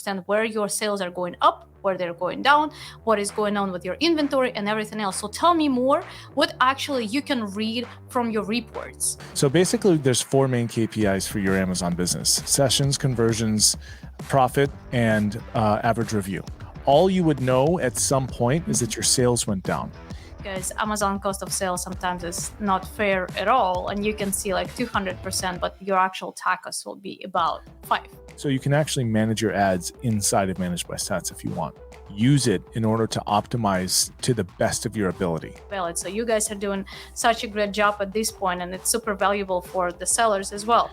understand where your sales are going up, where they're going down, what is going on with your inventory and everything else. So tell me more what actually you can read from your reports. So basically there's 4 main KPIs for your Amazon business: sessions, conversions, profit, and average review. All you would know at some point is that your sales went down. Because Amazon cost of sales sometimes is not fair at all, and you can see like 200%, but your actual ACoS will be about 5. So you can actually manage your ads inside of Managed by Stats if you want. Use it in order to optimize to the best of your ability. Valid. So you guys are doing such a great job at this point, and it's super valuable for the sellers as well.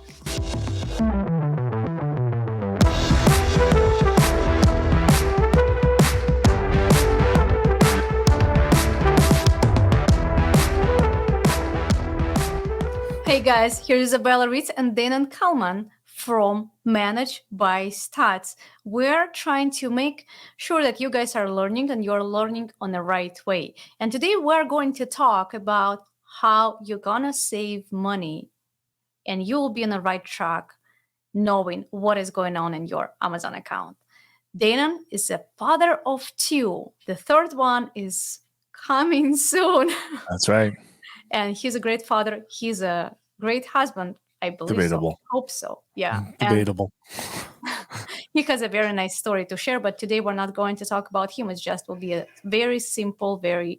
Hey guys, here is Isabella Ritz and Danan Coleman from Managed by Stats. We're trying to make sure that you guys are learning and you're learning on the right way. And today we're going to talk about how you're gonna save money and you will be on the right track knowing what is going on in your Amazon account. Danan is a father of 2. The third one is coming soon. That's right. And he's a great father. He's a great husband, I believe. Debatable. So. Hope so. Yeah. Debatable. He has a very nice story to share, but today we're not going to talk about him. It just will be a very simple, very,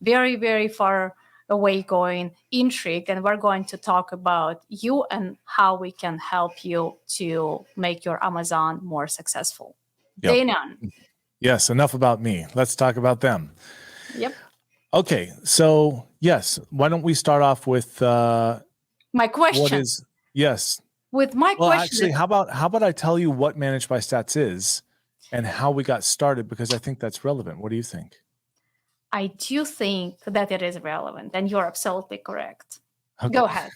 very, very far away going intrigue. And we're going to talk about you and how we can help you to make your Amazon more successful. Yep. Danan. Yes, enough about me. Let's talk about them. Yep. Okay, so yes, why don't we start off with my question? What is yes? With my well, question. Actually, how about I tell you what Managed by Stats is and how we got started, because I think that's relevant. What do you think? I do think that it is relevant, and you're absolutely correct. Okay. Go ahead.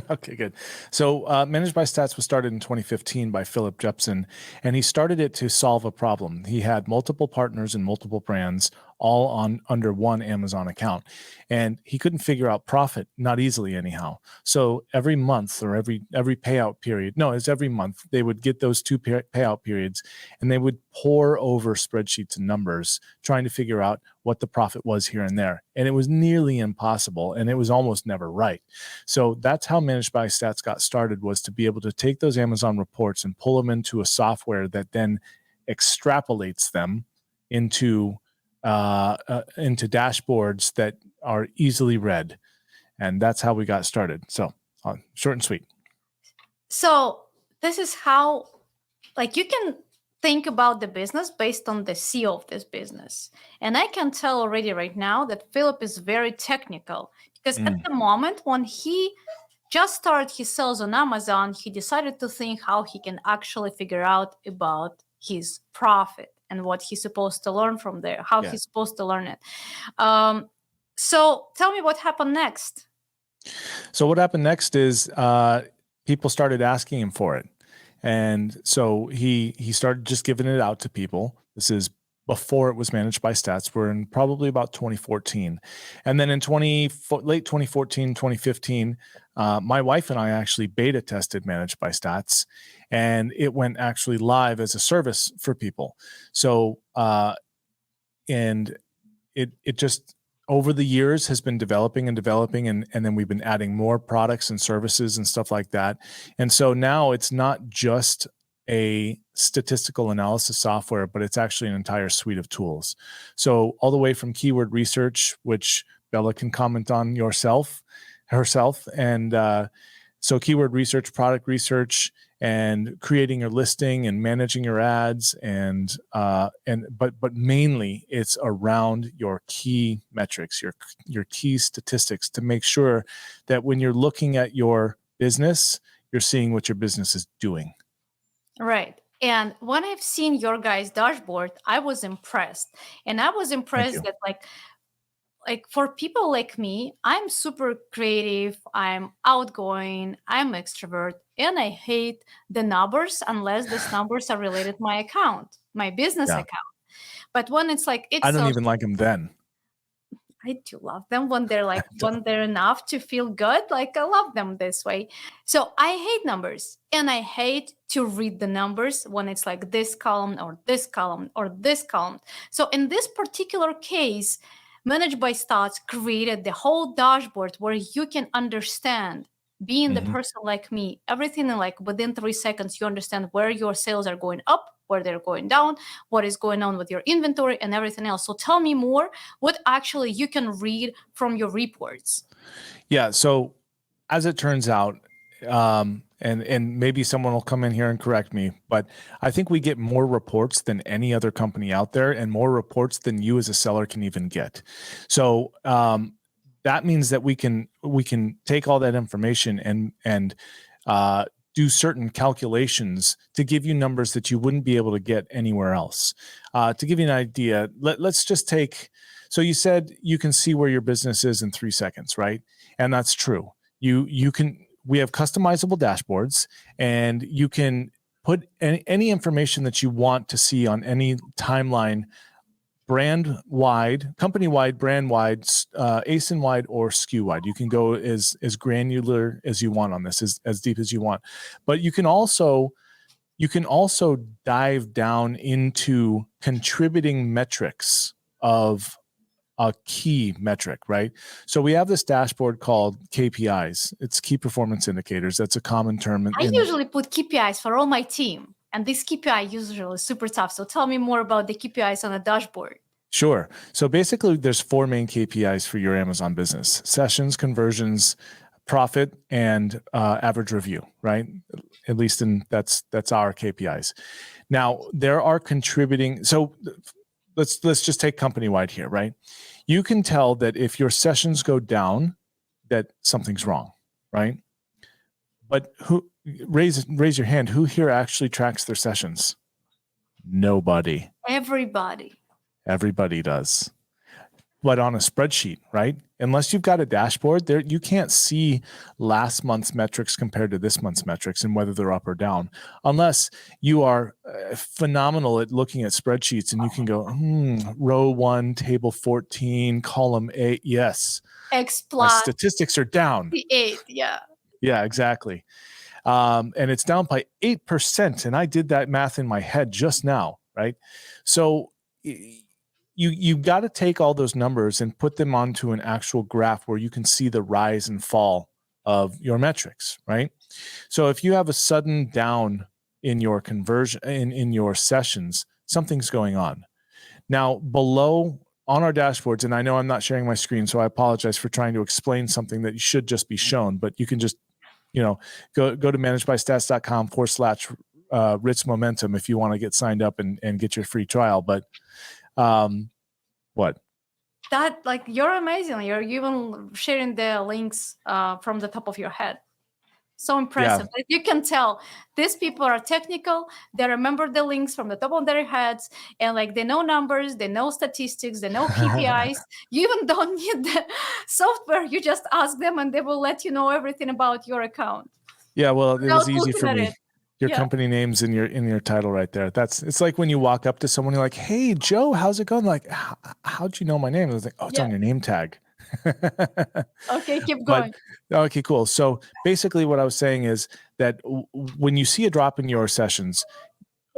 Okay, good. So Managed by Stats was started in 2015 by Philip Jepson, and he started it to solve a problem. He had multiple partners and multiple brands all under one Amazon account, and he couldn't figure out profit, not easily anyhow. So every month or every payout period, no, it's every month, they would get those 2 payout periods, and they would pour over spreadsheets and numbers trying to figure out what the profit was here and there. And it was nearly impossible, and it was almost never right. So that's how Managed by Stats got started, was to be able to take those Amazon reports and pull them into a software that then extrapolates them into dashboards that are easily read. And that's how we got started. So short and sweet. So this is how, like, you can think about the business based on the CEO of this business. And I can tell already right now that Philip is very technical, because at the moment when he just started his sales on Amazon, he decided to think how he can actually figure out about his profit and what he's supposed to learn from there, how he's supposed to learn it. So tell me what happened next. So what happened next is people started asking him for it. And so he started just giving it out to people. This is before it was Managed by Stats. We're in probably about 2014. And then in late 2014, 2015, my wife and I actually beta tested Managed by Stats, and it went actually live as a service for people. So, and it just over the years has been developing and developing, and then we've been adding more products and services and stuff like that. And so now it's not just a statistical analysis software, but it's actually an entire suite of tools. So all the way from keyword research, which Bella can comment on herself, and so keyword research, product research, and creating your listing and managing your ads, but mainly it's around your key metrics, your key statistics, to make sure that when you're looking at your business, you're seeing what your business is doing. Right. And when I've seen your guys' dashboard, I was impressed. And I was impressed that like for people like me, I'm super creative, I'm outgoing, I'm extrovert, and I hate the numbers unless these numbers are related to my account, my business account. But when it's like, I don't even like them then. I do love them when they're like, when they're enough to feel good. Like, I love them this way. So I hate numbers, and I hate to read the numbers when it's like this column or this column or this column. So in this particular case, Managed by Stats created the whole dashboard where you can understand, being the person like me, everything in like within 3 seconds, you understand where your sales are going up, where they're going down, what is going on with your inventory and everything else. So tell me more, what actually you can read from your reports. Yeah. So as it turns out, and maybe someone will come in here and correct me, but I think we get more reports than any other company out there, and more reports than you as a seller can even get. So that means that we can take all that information and do certain calculations to give you numbers that you wouldn't be able to get anywhere else. To give you an idea, let's just take. So you said you can see where your business is in 3 seconds, right? And that's true. You can. We have customizable dashboards, and you can put any information that you want to see on any timeline, brand-wide, company-wide, brand-wide, ASIN-wide, or SKU-wide. You can go as granular as you want on this, as deep as you want. But you can also dive down into contributing metrics of a key metric, right? So we have this dashboard called KPIs. It's key performance indicators. That's a common term. I usually put KPIs for all my team, and this KPI usually is super tough. So tell me more about the KPIs on the dashboard. Sure. So basically, there's 4 main KPIs for your Amazon business: sessions, conversions, profit, and average review, right? At least that's our KPIs. Now, there are contributing. So let's just take company-wide here, right? You can tell that if your sessions go down, that something's wrong, right? But raise your hand. Who here actually tracks their sessions? Nobody. Everybody does. But on a spreadsheet, right? Unless you've got a dashboard there, you can't see last month's metrics compared to this month's metrics and whether they're up or down, unless you are phenomenal at looking at spreadsheets and you can go, row 1, table 14, column 8. Yes. X My plus statistics are down. 8. Yeah. Yeah, exactly. And it's down by 8%. And I did that math in my head just now, right? So you got to take all those numbers and put them onto an actual graph where you can see the rise and fall of your metrics, right? So if you have a sudden down in your conversion, in your sessions, something's going on. Now, below on our dashboards, and I know I'm not sharing my screen, so I apologize for trying to explain something that should just be shown, but you can just, go to managedbystats.com/Ritz Momentum if you want to get signed up and get your free trial. But what? That, like, you're amazing. You're even sharing the links from the top of your head. So impressive. Yeah. Like, you can tell these people are technical. They remember the links from the top of their heads, and like they know numbers, they know statistics, they know KPIs. You even don't need the software. You just ask them, and they will let you know everything about your account. Yeah, well, it was easy for me. It. Your company name's in your title right there. It's like when you walk up to someone, you're like, "Hey, Joe, how's it going?" Like, how'd you know my name? I was like, "Oh, it's on your name tag." Okay, keep going. Okay, cool. So basically, what I was saying is that when you see a drop in your sessions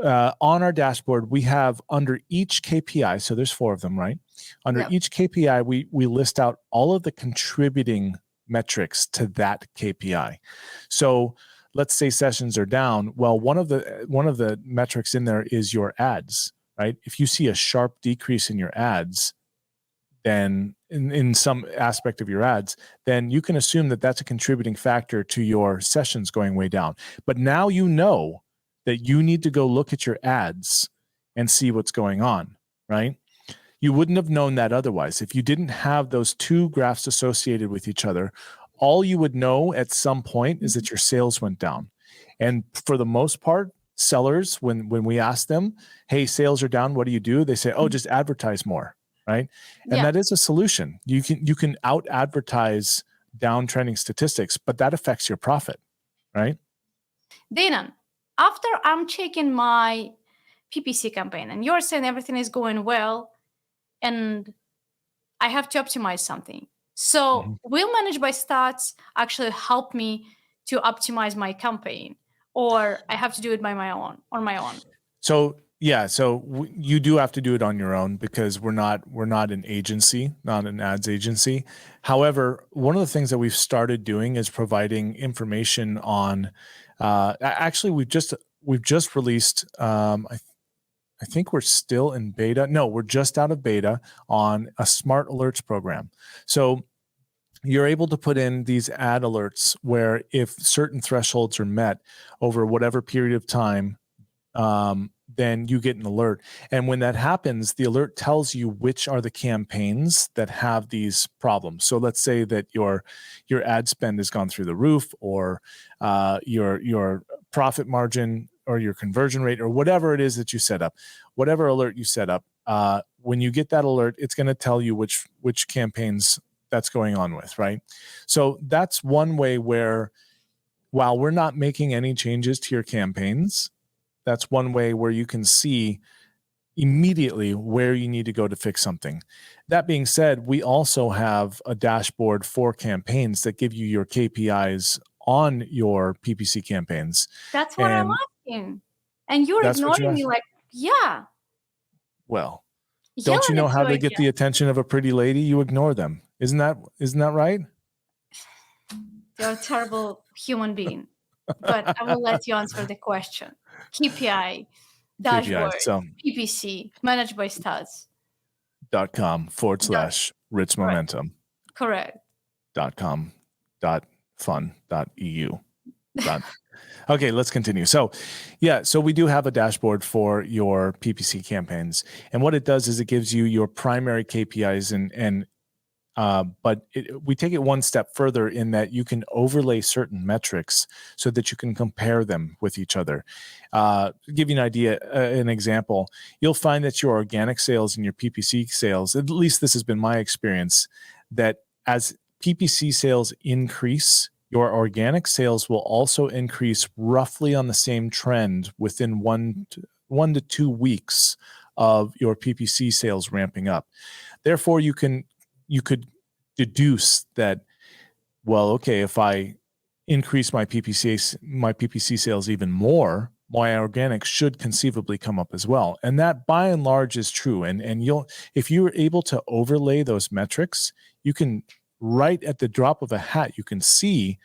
on our dashboard, we have under each KPI. So there's 4 of them, right? Under each KPI, we list out all of the contributing metrics to that KPI. So let's say sessions are down. Well, one of the metrics in there is your ads, right? If you see a sharp decrease in your ads, then in some aspect of your ads, then you can assume that that's a contributing factor to your sessions going way down. But now you know that you need to go look at your ads and see what's going on, right? You wouldn't have known that otherwise. If you didn't have those 2 graphs associated with each other, all you would know at some point is that your sales went down. And for the most part, sellers, when we ask them, hey, sales are down, what do? They say, oh, just advertise more, right? And that is a solution. You can out advertise downtrending statistics, but that affects your profit, right? Danan, after I'm checking my PPC campaign and you're saying everything is going well, and I have to optimize something. So will manage by stats actually help me to optimize my campaign, or I have to do it by my own, on my own? So yeah, so you do have to do it on your own because we're not an agency, not an ads agency. However, one of the things that we've started doing is providing information on. Actually, we've just released. I think we're still in beta. No, we're just out of beta on a smart alerts program. So you're able to put in these ad alerts where if certain thresholds are met over whatever period of time, then you get an alert. And when that happens, the alert tells you which are the campaigns that have these problems. So let's say that your ad spend has gone through the roof, or your profit margin or your conversion rate or whatever it is that you set up, whatever alert you set up. When you get that alert, it's going to tell you which campaigns that's going on with, right? So that's one way where, while we're not making any changes to your campaigns, that's one way where you can see immediately where you need to go to fix something. That being said, we also have a dashboard for campaigns that give you your KPIs on your PPC campaigns. That's what I'm asking. And you're ignoring me like, yeah. Well, don't you know how they get the attention of a pretty lady? You ignore them. Isn't that right? You're a terrible human being. But I will let you answer the question. KPI, dashboard, PPC, managed by stats. .com/rich momentum. Correct. .com .fun .eu. Okay, let's continue. So we do have a dashboard for your PPC campaigns, and what it does is it gives you your primary KPIs, but we take it one step further in that you can overlay certain metrics so that you can compare them with each other. To give you an idea, an example, you'll find that your organic sales and your PPC sales, at least this has been my experience, that as PPC sales increase, your organic sales will also increase roughly on the same trend within 1 to 2 weeks of your PPC sales ramping up. Therefore, you could deduce that, well, okay, if I increase my PPC sales even more, my organic should conceivably come up as well. And that by and large is true. And if you're able to overlay those metrics, you can, right at the drop of a hat, you can see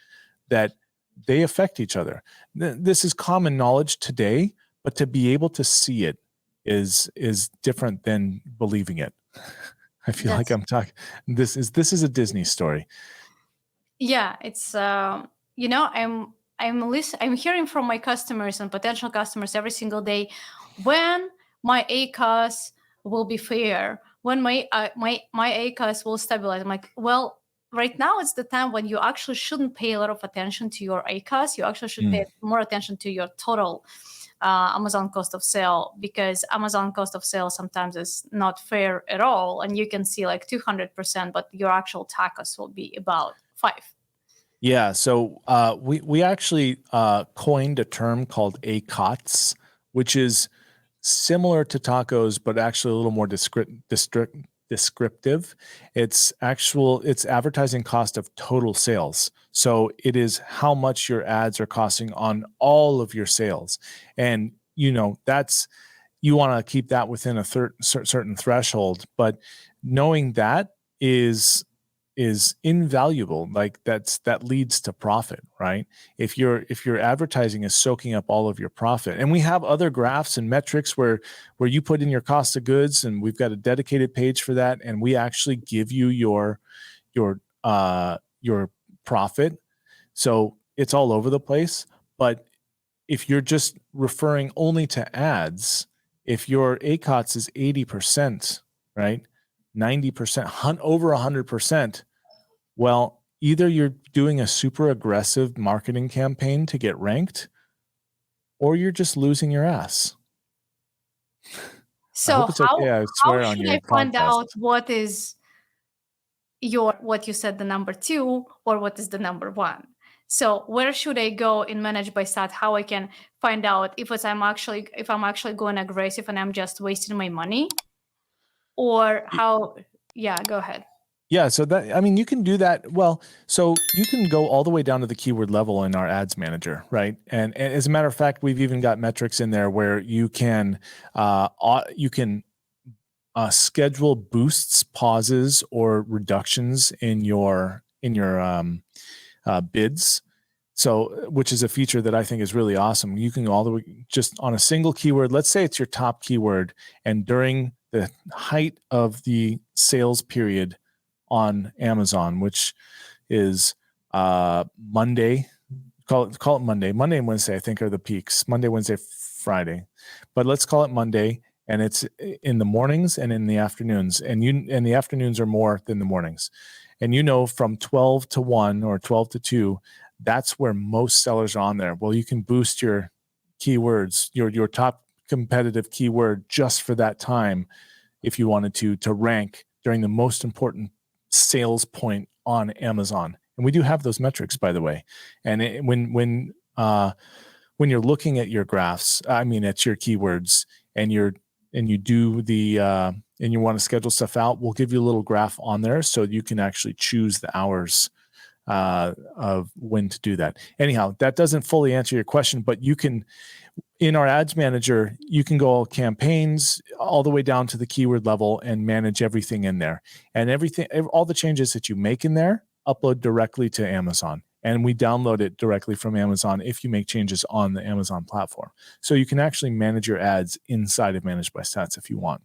that they affect each other. This is common knowledge today, but to be able to see it is different than believing it. I feel like I'm talking. This is a Disney story. Yeah, it's I'm hearing from my customers and potential customers every single day, when my ACoS will be fair, when my ACoS will stabilize. I'm like, well, right now it's the time when you actually shouldn't pay a lot of attention to your ACoS. You actually should pay more attention to your total Amazon cost of sale, because Amazon cost of sale sometimes is not fair at all, and you can see like 200%, but your actual TACoS will be about 5. Yeah, so we actually coined a term called ACoTS, which is similar to tacos, but actually a little more descriptive. It's advertising cost of total sales. So it is how much your ads are costing on all of your sales. And you want to keep that within a certain threshold, but knowing that is invaluable. Like that leads to profit, right? If your advertising is soaking up all of your profit. And we have other graphs and metrics where you put in your cost of goods, and we've got a dedicated page for that, and we actually give you your profit. So it's all over the place. But if you're just referring only to ads, if your ACoTS is 80%, right? 90%, over 100%, well, either you're doing a super aggressive marketing campaign to get ranked, or you're just losing your ass. So how should I find out what is what you said, the number 2, or what is the number 1? So where should I go in Managed by Stat? How I can find out if I'm actually going aggressive and I'm just wasting my money, or how Yeah, go ahead. Yeah, so that, I mean, you can do that. Well, so you can go all the way down to the keyword level in our ads manager, right? And as a matter of fact, we've even got metrics in there where you can schedule boosts, pauses, or reductions in your bids. So, which is a feature that I think is really awesome. You can go all the way just on a single keyword. Let's say it's your top keyword, and during the height of the sales period on Amazon, which is Monday. Call it Monday. Monday and Wednesday, I think, are the peaks. Monday, Wednesday, Friday. But let's call it Monday, and it's in the mornings and in the afternoons. And the afternoons are more than the mornings. And from 12 to 1 or 12 to 2, that's where most sellers are on there. Well, you can boost your keywords, your top competitive keyword just for that time if you wanted to rank during the most important sales point on Amazon. And we do have those metrics, by the way. And when you're looking at your graphs, at your keywords, and you do the and you want to schedule stuff out, we'll give you a little graph on there so you can actually choose the hours of when to do that. Anyhow, that doesn't fully answer your question, but you can, in our ads manager, you can go all campaigns all the way down to the keyword level and manage everything in there. And all the changes that you make in there, upload directly to Amazon. And we download it directly from Amazon if you make changes on the Amazon platform. So you can actually manage your ads inside of Managed by Stats if you want.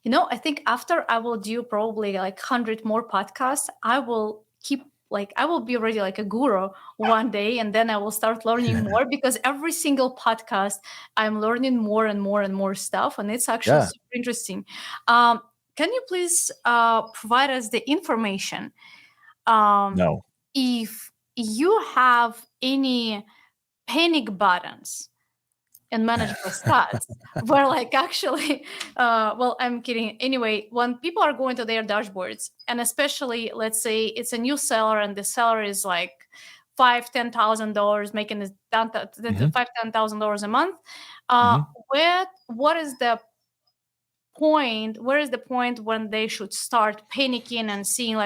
I think after I will do probably like 100 more podcasts, I will be already like a guru one day, and then I will start learning more, because every single podcast I'm learning more and more and more stuff, and it's actually super interesting. Can you please provide us the information? No. If you have any panic buttons and Managed by Stats, where actually, I'm kidding. Anyway, when people are going to their dashboards, and especially, let's say it's a new seller and the seller is like $5,000-$10,000, making this $5,000-$10,000 a month. What is the point? Where is the point when they should start panicking and seeing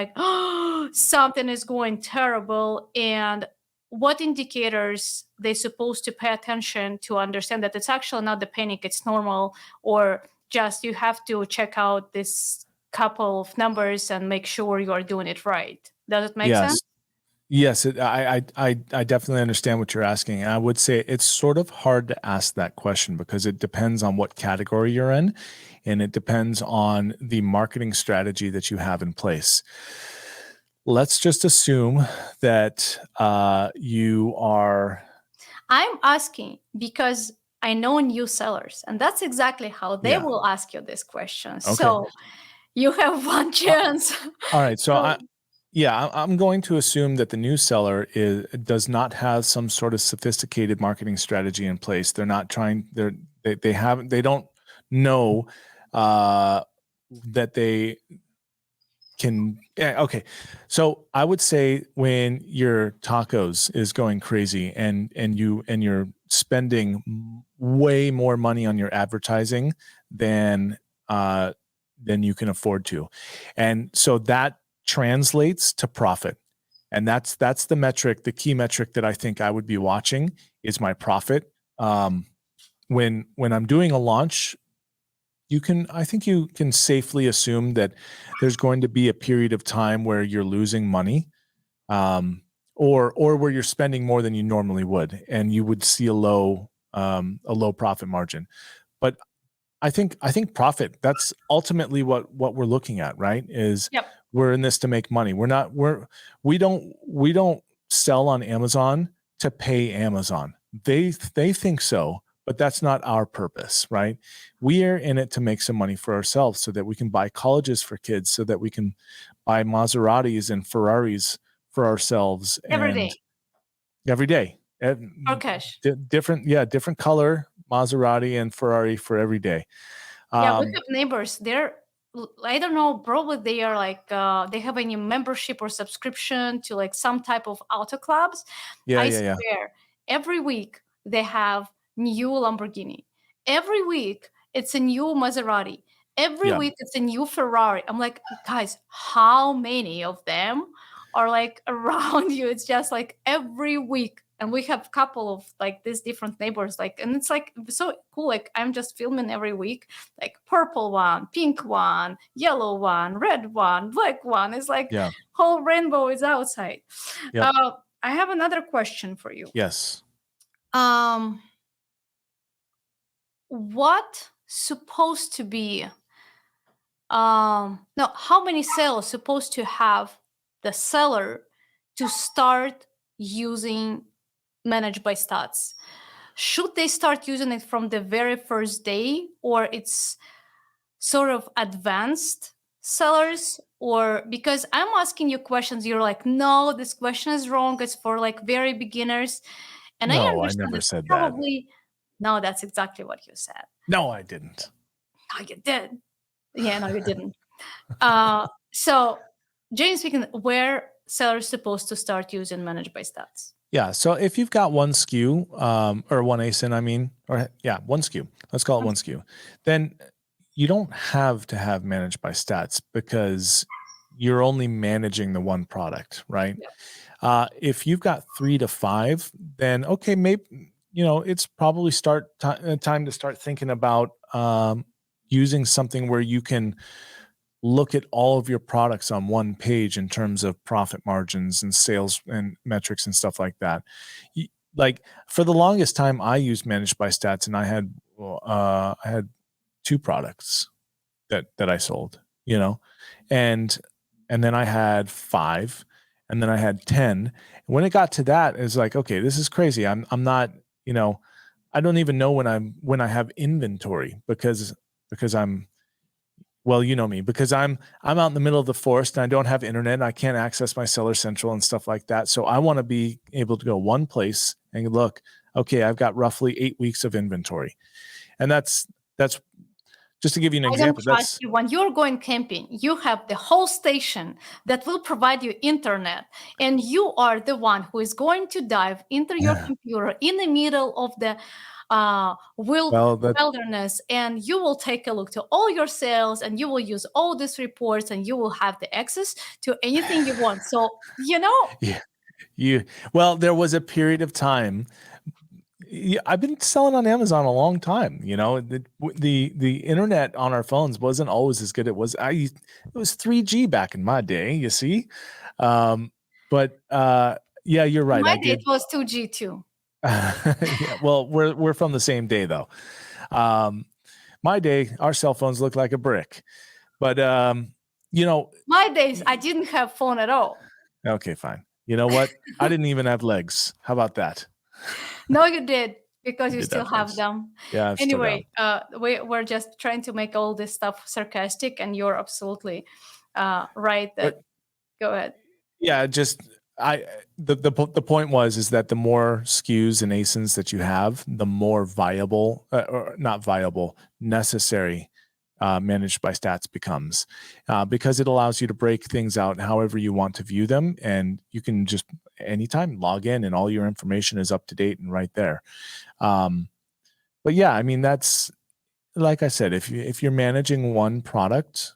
something is going terrible, and what indicators they supposed to pay attention to understand that it's actually not the panic, it's normal, or just you have to check out this couple of numbers and make sure you are doing it right? Does it make sense? Yes, I definitely understand what you're asking. And I would say it's sort of hard to ask that question because it depends on what category you're in, and it depends on the marketing strategy that you have in place. Let's just assume that you are... I'm asking because I know new sellers, and that's exactly how they will ask you this question. Okay. So you have one chance. All right. So I'm going to assume that the new seller does not have some sort of sophisticated marketing strategy in place. They're not trying. They don't know that they can. Yeah, okay. So I would say when your tacos is going crazy and you're spending way more money on your advertising than you can afford to, and so that translates to profit. And that's the metric, the key metric that I think I would be watching is my profit. When I'm doing a launch, I think you can safely assume that there's going to be a period of time where you're losing money, or where you're spending more than you normally would, and you would see a low profit margin. But I think profit, that's ultimately what we're looking at, right? Is we're in this to make money. We don't sell on Amazon to pay Amazon. They think so, but that's not our purpose, right? We are in it to make some money for ourselves so that we can buy colleges for kids, so that we can buy Maseratis and Ferraris for ourselves every day. For cash. Different color Maserati and Ferrari for every day. We have neighbors. I don't know, probably they are they have any membership or subscription to some type of auto clubs. I swear, every week they have new Lamborghini. Every week it's a new Maserati. every Yeah. week it's a new Ferrari. I'm like, guys, how many of them are like around you? It's just like every week. And we have a couple of like these different neighbors, like, and it's like so cool. Like I'm just filming every week, like purple one, pink one, yellow one, red one, black one. It's like Yeah. whole rainbow is outside. Yep. I have another question for you. Yes. What supposed to be no, how many sales supposed to have the seller to start using managed by stats? Should they start using it from the very first day, or it's sort of advanced sellers? Or because I'm asking you questions, you're like, no, this question is wrong, it's for like very beginners. And I No, I understand never that said that. probably no, that's exactly what you said. No, I didn't. No, you did. Yeah, no, you didn't. So, generally speaking, where sellers supposed to start using managed by stats? Yeah. So if you've got one SKU, or one ASIN, I mean, or yeah, one SKU, let's call it one SKU, then you don't have to have managed by stats because you're only managing the one product, right? Yeah. If you've got 3 to 5, then okay, maybe, it's probably time to start thinking about using something where you can look at all of your products on one page in terms of profit margins and sales and metrics and stuff like that. Like for the longest time, I used managed by stats, and I had 2 products that I sold, and then I had 5, and then I had 10. When it got to that, it's like, okay, this is crazy. I'm not, I don't even know when I have inventory because I'm, well, you know me, because I'm out in the middle of the forest and I don't have internet and I can't access my Seller Central and stuff like that. So I want to be able to go one place and look, okay, I've got roughly 8 weeks of inventory. And that's just to give you an example. I don't trust you. When you're going camping, you have the whole station that will provide you internet, and you are the one who is going to dive into your computer in the middle of the wilderness, and you will take a look to all your sales, and you will use all these reports, and you will have the access to anything you want. So, yeah, well, there was a period of time. I've been selling on Amazon a long time. The internet on our phones wasn't always as good. It was 3G back in my day. You see, but yeah, you're right. My day it was 2G too. Yeah, well, we're from the same day though. My day, our cell phones look like a brick, but my days I didn't have phone at all. Okay, fine. You know what? I didn't even have legs. How about that? No, you did, because you still have them. Yeah. Anyway, we're just trying to make all this stuff sarcastic, and you're absolutely right. Go ahead. Yeah, the point is that the more SKUs and ASINs that you have, the more viable, or not viable, necessary managed by stats becomes, because it allows you to break things out however you want to view them, and you can just anytime log in and all your information is up to date and right there. But yeah, I mean, that's, like I said, if you're managing one product,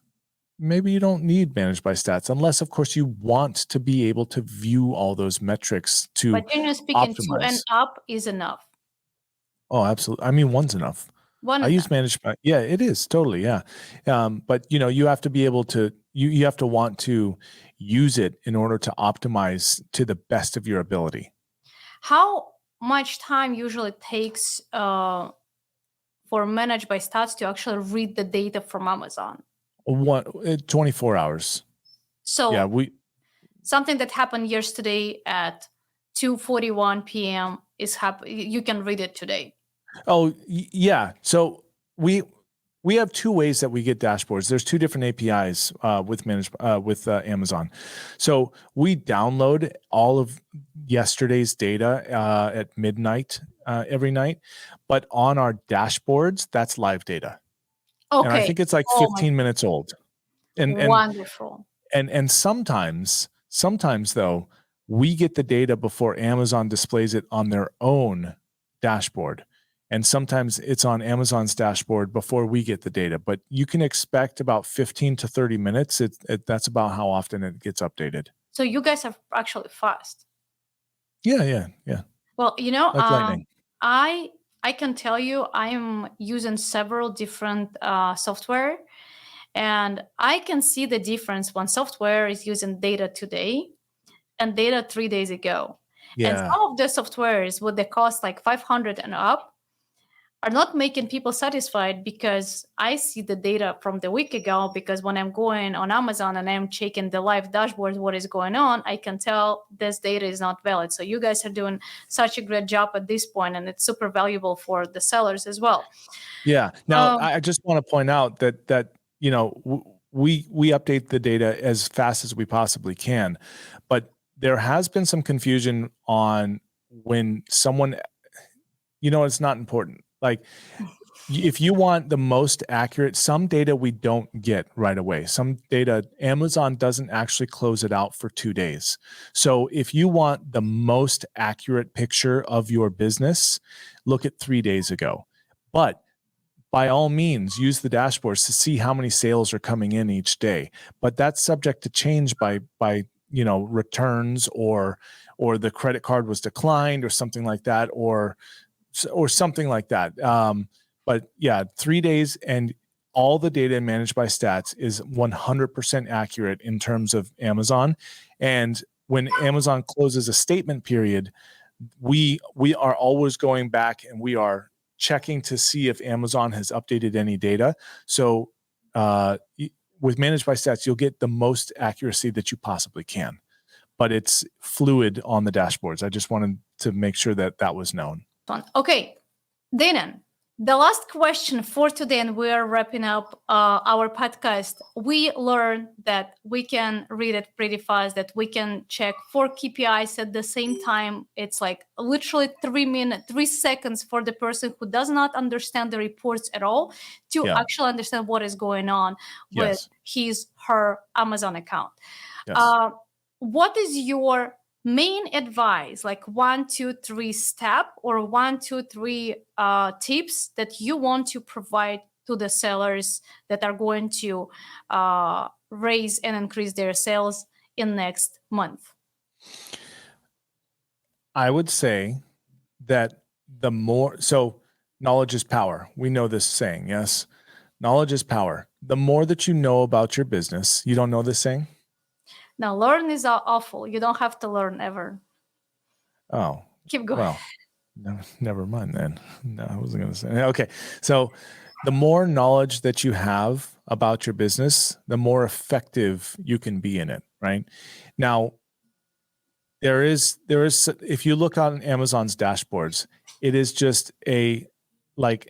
maybe you don't need managed by stats, unless of course you want to be able to view all those metrics to But generally speaking, 2 optimize. and up is enough. Oh, absolutely. I mean, one's enough. I use managed by, yeah, it is totally. Yeah. But you have to be able to, you have to want to use it in order to optimize to the best of your ability. How much time usually takes for managed by stats to actually read the data from Amazon? 24 hours. So yeah, something that happened yesterday at 2:41 p.m. you can read it today. Oh, yeah. So we have 2 ways that we get dashboards. There's 2 different APIs with Amazon. So we download all of yesterday's data at midnight every night, but on our dashboards, that's live data. Okay. And I think it's like 15 minutes old. And wonderful. And sometimes though, we get the data before Amazon displays it on their own dashboard. And sometimes it's on Amazon's dashboard before we get the data, but you can expect about 15 to 30 minutes. That's about how often it gets updated. So you guys are actually fast. Yeah. Well, Like lightning. I can tell you I'm using several different software, and I can see the difference when software is using data today and data 3 days ago. And Yeah. some of the softwares with the cost like 500 and up are not making people satisfied, because I see the data from the week ago, because when I'm going on Amazon and I'm checking the live dashboard, what is going on, I can tell this data is not valid. So you guys are doing such a great job at this point, and it's super valuable for the sellers as well. Yeah. Now, I just want to point out that we update the data as fast as we possibly can, but there has been some confusion on when someone, it's not important. Like, if you want the most accurate, some data we don't get right away. Some data, Amazon doesn't actually close it out for 2 days. So if you want the most accurate picture of your business, look at 3 days ago. But by all means, use the dashboards to see how many sales are coming in each day. But that's subject to change by returns, or the credit card was declined or something like that, or something like that. But yeah, 3 days, and all the data managed by Stats is 100% accurate in terms of Amazon. And when Amazon closes a statement period, we are always going back and we are checking to see if Amazon has updated any data. So with managed by Stats, you'll get the most accuracy that you possibly can, but it's fluid on the dashboards. I just wanted to make sure that was known. Okay, Danan, the last question for today, and we are wrapping up our podcast. We learned that we can read it pretty fast, that we can check 4 KPIs at the same time. It's like literally 3 seconds for the person who does not understand the reports at all to actually understand what is going on with her Amazon account. Yes. What is your main advice, like 1, 2, 3 step, or 1, 2, 3 tips that you want to provide to the sellers that are going to raise and increase their sales in next month? I would say that knowledge is power. We know this saying, yes? Knowledge is power. The more that you know about your business, you don't know this saying? Now, learn is awful. You don't have to learn ever. Oh, keep going. Well, no, never mind then. No, I wasn't going to say. Okay. So the more knowledge that you have about your business, the more effective you can be in it, right? Now, there is, if you look on Amazon's dashboards, it is just like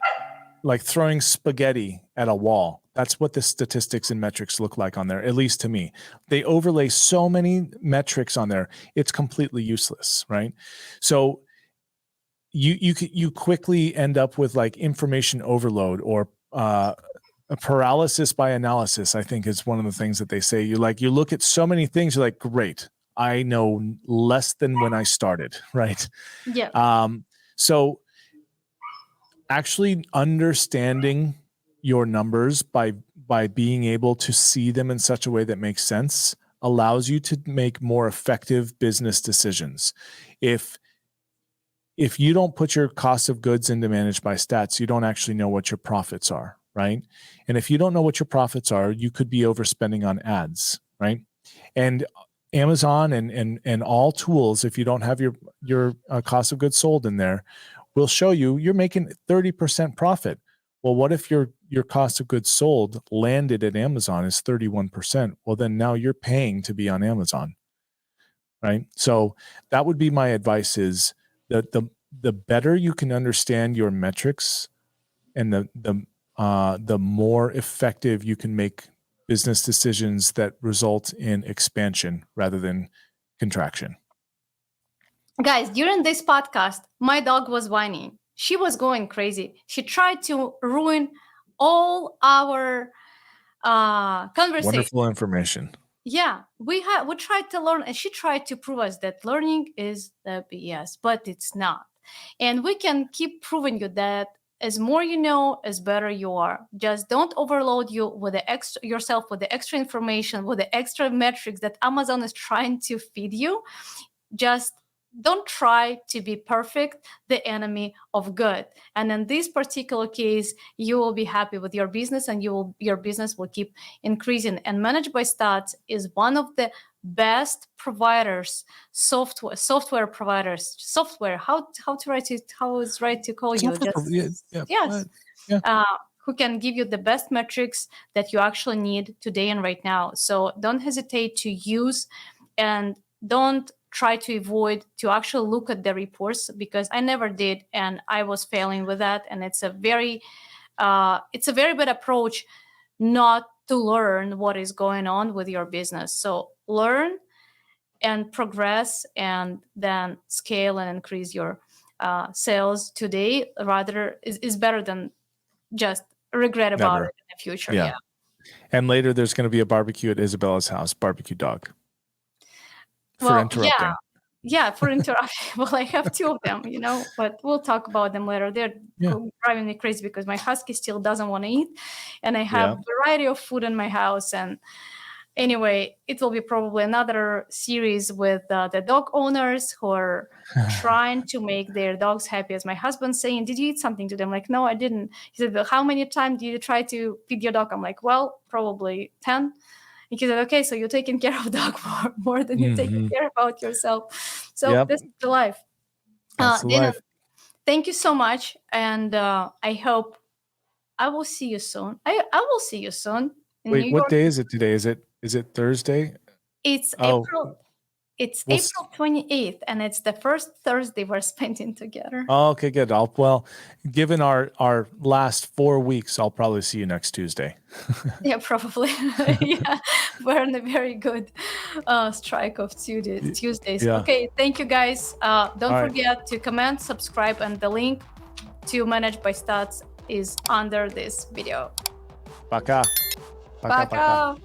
throwing spaghetti at a wall. That's what the statistics and metrics look like on there, at least to me. They overlay so many metrics on there, it's completely useless, right? So you quickly end up with like information overload, or a paralysis by analysis, I think is one of the things that they say. You look at so many things, you're like, great, I know less than when I started, right? Yeah. So actually understanding your numbers by being able to see them in such a way that makes sense allows you to make more effective business decisions. If you don't put your cost of goods into managed by Stats, you don't actually know what your profits are, right? And if you don't know what your profits are, you could be overspending on ads, right? And Amazon and all tools, if you don't have your cost of goods sold in there, will show you're making 30% profit. Well, what if your cost of goods sold landed at Amazon is 31%? Well, then now you're paying to be on Amazon, right? So that would be my advice, is that the better you can understand your metrics, and the more effective you can make business decisions that result in expansion rather than contraction. Guys, during this podcast, my dog was whining. She was going crazy. She tried to ruin all our conversation. Wonderful information. Yeah, we tried to learn, and she tried to prove us that learning is the BS, but it's not. And we can keep proving you that as more you know, as better you are. Just don't overload yourself with the extra information, with the extra metrics that Amazon is trying to feed you. Just don't try to be perfect, the enemy of good. And in this particular case, you will be happy with your business, and your business will keep increasing. And Managed by Stats is one of the best providers, software providers, how to write it, how is right to call you? Yes. Who can give you the best metrics that you actually need today and right now. So don't hesitate to use, and don't try to avoid to actually look at the reports, because I never did, and I was failing with that. And it's a very bad approach not to learn what is going on with your business. So learn and progress, and then scale and increase your sales today, rather is better than just regret about it in the future. Yeah. And later there's going to be a barbecue at Isabella's house, barbecue dog. For interrupting. Yeah, for interrupting. Well, I have 2 of them, but we'll talk about them later. They're driving me crazy because my husky still doesn't want to eat, and I have a variety of food in my house. And anyway, it will be probably another series with the dog owners who are trying to make their dogs happy. As my husband saying, "Did you eat something today?" I'm like, "No, I didn't." He said, "Well, how many times did you try to feed your dog?" I'm like, "Well, probably 10. He said, "Okay, so you're taking care of dog more than you're taking care about yourself." So this is the life. Danan, thank you so much, and I hope I will see you soon. I will see you soon. Wait, what day is it today? Is it Thursday? It's April. It's April 28th, and it's the first Thursday we're spending together. Oh, okay, good. Given our last 4 weeks, I'll probably see you next Tuesday. Yeah, probably. Yeah, we're on a very good strike of Tuesdays. Yeah. Okay, thank you guys. Don't forget to comment, subscribe, and the link to Managed by Stats is under this video. Пока. Пока.